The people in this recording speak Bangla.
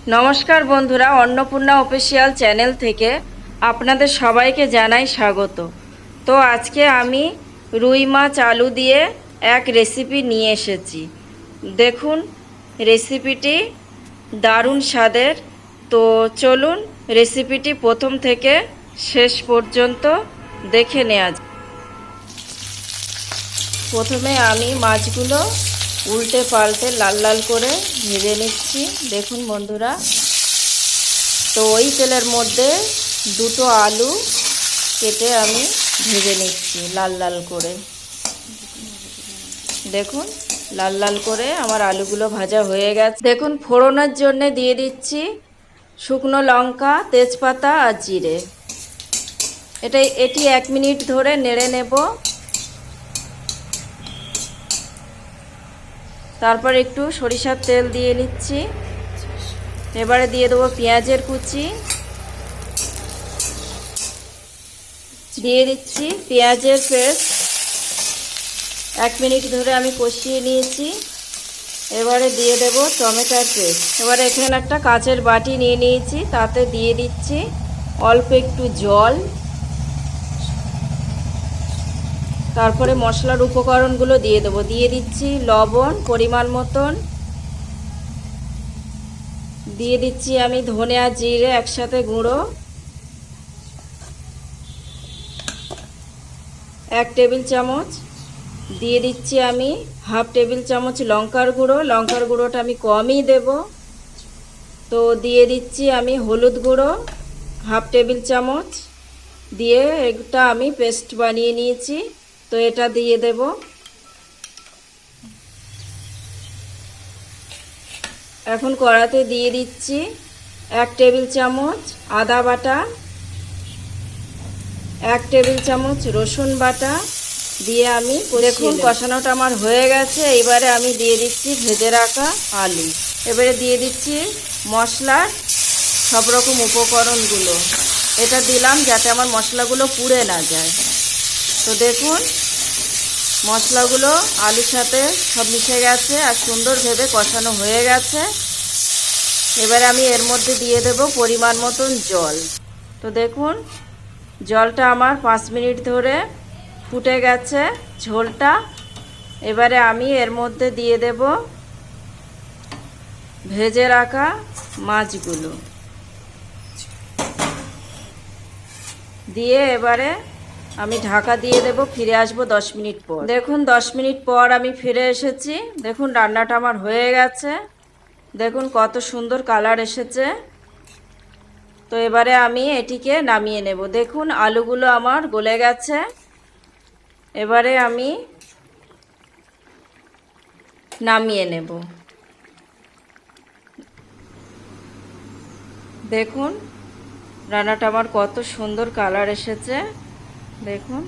নমস্কার বন্ধুরা, অন্নপূর্ণা অফিসিয়াল চ্যানেল থেকে আপনাদের সবাইকে জানাই স্বাগত। তো আজকে আমি রুই মাছ আলু দিয়ে এক রেসিপি নিয়ে এসেছি। দেখুন, রেসিপিটি দারুণ স্বাদের। তো চলুন রেসিপিটি প্রথম থেকে শেষ পর্যন্ত দেখে নেওয়া যাক। প্রথমে আমি মাছগুলো উল্টে পাল্টে লাল লাল করে ভেজে নিচ্ছি। দেখুন বন্ধুরা, তো ওই তেলের মধ্যে দুটো আলু কেটে আমি ভেজে নিচ্ছি লাল লাল করে। দেখুন, লাল লাল করে আমার আলুগুলো ভাজা হয়ে গেছে। দেখুন, ফোড়নের জন্য দিয়ে দিচ্ছি শুকনো লঙ্কা, তেজপাতা আর জিরে। এটি 1 মিনিট ধরে নেড়ে নেব। তারপর একটু সরিষার তেল দিয়ে নিচ্ছি। এবারে দিয়ে দেবো পেঁয়াজের কুচি, দিয়ে দিচ্ছি পেঁয়াজের পেস্ট। 1 মিনিট ধরে আমি কষিয়ে নিয়েছি। এবারে দিয়ে দেব টমেটোর পেস্ট। এবারে এখানে একটা কাচের বাটি নিয়ে নিয়েছি, তাতে দিয়ে দিচ্ছি অল্প একটু জল। তারপরে মশলার উপকরণগুলো দিয়ে দেবো। দিয়ে দিচ্ছি লবণ পরিমাণ মতন, দিয়ে দিচ্ছি আমি ধনে আর জিরে একসাথে গুঁড়ো 1 টেবিল চামচ। দিয়ে দিচ্ছি আমি হাফ টেবিল চামচ লঙ্কার গুঁড়ো। লঙ্কার গুঁড়োটা আমি কমই দেব। তো দিয়ে দিচ্ছি আমি হলুদ গুঁড়ো হাফ টেবিল চামচ। দিয়ে এটা আমি পেস্ট বানিয়ে নিয়েছি, তো এটা দিয়ে দেব। এখন কড়াতে দিয়ে দিচ্ছি 1 টেবিল চামচ আদা বাটা, 1 টেবিল চামচ রসুন বাটা দিয়ে আমি দেখুন কষানোটা আমার হয়ে গেছে। এইবারে আমি দিয়ে দিচ্ছি ভেজে রাখা আলু। এবারে দিয়ে দিচ্ছি মশলার সব রকম উপকরণগুলো। এটা দিলাম যাতে আমার মশলাগুলো পুড়ে না যায়। তো দেখুন, মশলাগুলো আলুর সাথে সব মিশে গেছে আর সুন্দরভাবে কষানো হয়ে গেছে। এবারে আমি এর মধ্যে দিয়ে দেব পরিমাণ মতন জল। তো দেখুন, জলটা আমার 5 মিনিট ধরে ফুটে গেছে ঝোলটা। এবারে আমি এর মধ্যে দিয়ে দেব ভেজে রাখা মাছগুলো দিয়ে এবারে আমি ঢাকা দিয়ে দেব। ফিরে আসবো 10 মিনিট পর। দেখুন, 10 মিনিট পর আমি ফিরে এসেছি। দেখুন, রান্নাটা আমার হয়ে গেছে। দেখুন কত সুন্দর কালার এসেছে। তো এবারে আমি এটিকে নামিয়ে নেব। দেখুন, আলুগুলো আমার গলে গেছে। এবারে আমি নামিয়ে নেব। দেখুন, রান্নাটা আমার কত সুন্দর কালার এসেছে। দেখুন।